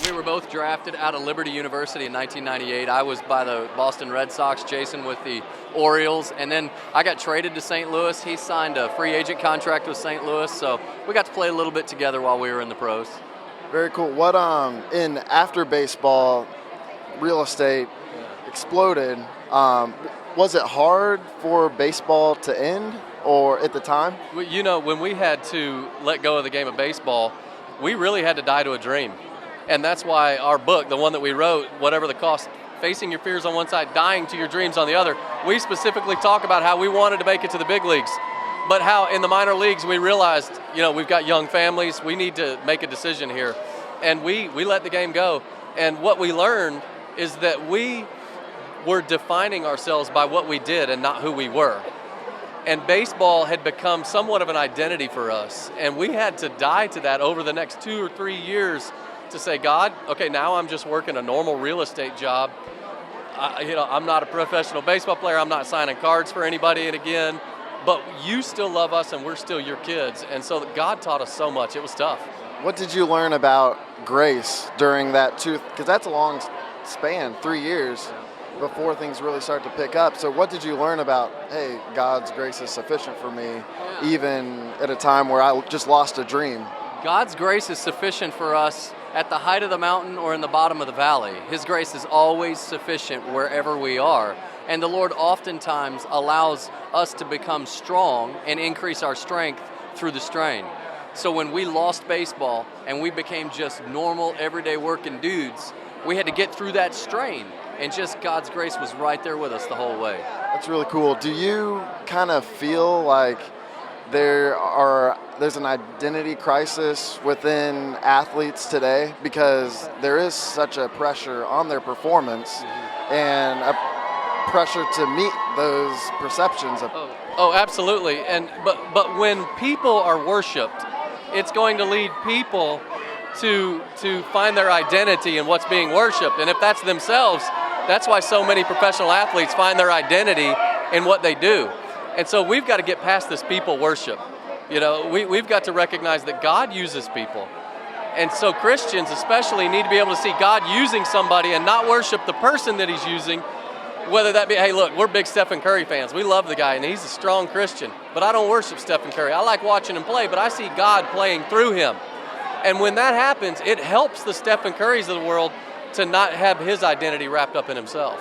We were both drafted out of Liberty University in 1998. I was by the Boston Red Sox, Jason with the Orioles, and then I got traded to St. Louis. He signed a free agent contract with St. Louis, so we got to play a little bit together while we were in the pros. Very cool. What in after baseball, real estate exploded. Was it hard for baseball to end, or at the time? Well, you know, when we had to let go of the game of baseball, we really had to die to a dream. And that's why our book, the one that we wrote, Whatever the Cost, Facing Your Fears on one side, Dying to Your Dreams on the other, we specifically talk about how we wanted to make it to the big leagues, but how in the minor leagues we realized, you know, we've got young families, we need to make a decision here. And we let the game go. And what we learned is that we were defining ourselves by what we did and not who we were. And baseball had become somewhat of an identity for us. And we had to die to that over the next 2 or 3 years to say, God, okay, now I'm just working a normal real estate job. I'm not a professional baseball player. I'm not signing cards for anybody and again, but you still love us and we're still your kids. And so God taught us so much. It was tough. What did you learn about grace during that because that's a long span, 3 years before things really start to pick up. So what did you learn about, hey, God's grace is sufficient for me, even at a time where I just lost a dream? God's grace is sufficient for us at the height of the mountain or in the bottom of the valley. His grace is always sufficient wherever we are. And the Lord oftentimes allows us to become strong and increase our strength through the strain. So when we lost baseball and we became just normal, everyday working dudes, we had to get through that strain. And just God's grace was right there with us the whole way. That's really cool. Do you kind of feel like there's an identity crisis within athletes today because there is such a pressure on their performance and a pressure to meet those perceptions of absolutely. But when people are worshiped, it's going to lead people to find their identity in what's being worshiped. And if that's themselves, that's why so many professional athletes find their identity in what they do. And so we've got to get past this people worship. You know, we've got to recognize that God uses people. And so Christians especially need to be able to see God using somebody and not worship the person that he's using, whether that be, hey, look, we're big Stephen Curry fans. We love the guy, and he's a strong Christian. But I don't worship Stephen Curry. I like watching him play, but I see God playing through him. And when that happens, it helps the Stephen Currys of the world to not have his identity wrapped up in himself.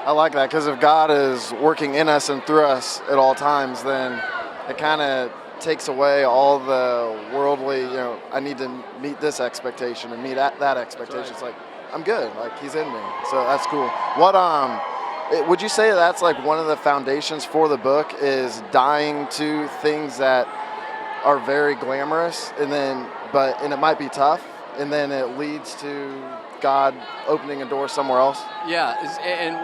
I like that, because if God is working in us and through us at all times, then it kind of takes away all the worldly, I need to meet this expectation and meet that expectation. Right. It's like, I'm good, like he's in me. So that's cool. What would you say that's like one of the foundations for the book is dying to things that are very glamorous and it might be tough, and then it leads to God opening a door somewhere else? Yeah, and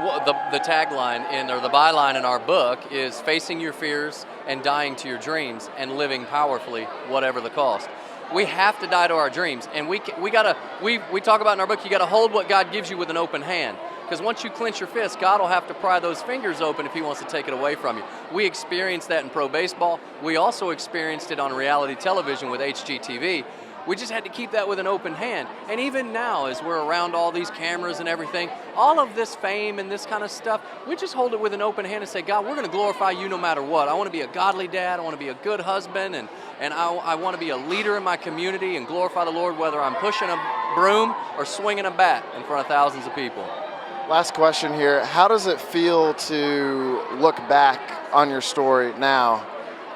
the tagline or the byline in our book is facing your fears and dying to your dreams and living powerfully, whatever the cost. We have to die to our dreams, and we talk about in our book, you got to hold what God gives you with an open hand. Because once you clench your fist, God will have to pry those fingers open if he wants to take it away from you. We experienced that in pro baseball. We also experienced it on reality television with HGTV. We just had to keep that with an open hand. And even now, as we're around all these cameras and everything, all of this fame and this kind of stuff, we just hold it with an open hand and say, God, we're going to glorify you no matter what. I want to be a godly dad. I want to be a good husband. And I want to be a leader in my community and glorify the Lord, whether I'm pushing a broom or swinging a bat in front of thousands of people. Last question here. How does it feel to look back on your story now?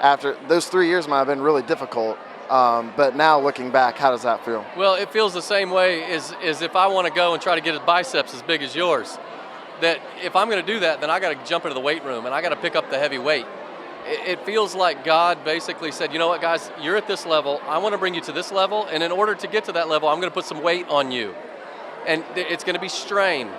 After those 3 years might have been really difficult. But now looking back, how does that feel? Well, it feels the same way as if I want to go and try to get his biceps as big as yours. That if I'm going to do that, then I got to jump into the weight room and I got to pick up the heavy weight. It feels like God basically said, you know what, guys, you're at this level. I want to bring you to this level. And in order to get to that level, I'm going to put some weight on you. And it's going to be strain.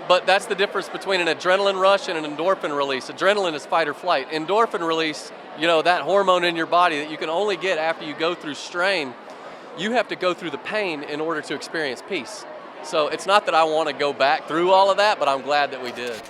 But that's the difference between an adrenaline rush and an endorphin release. Adrenaline is fight or flight. Endorphin release, that hormone in your body that you can only get after you go through strain, you have to go through the pain in order to experience peace. So it's not that I want to go back through all of that, but I'm glad that we did.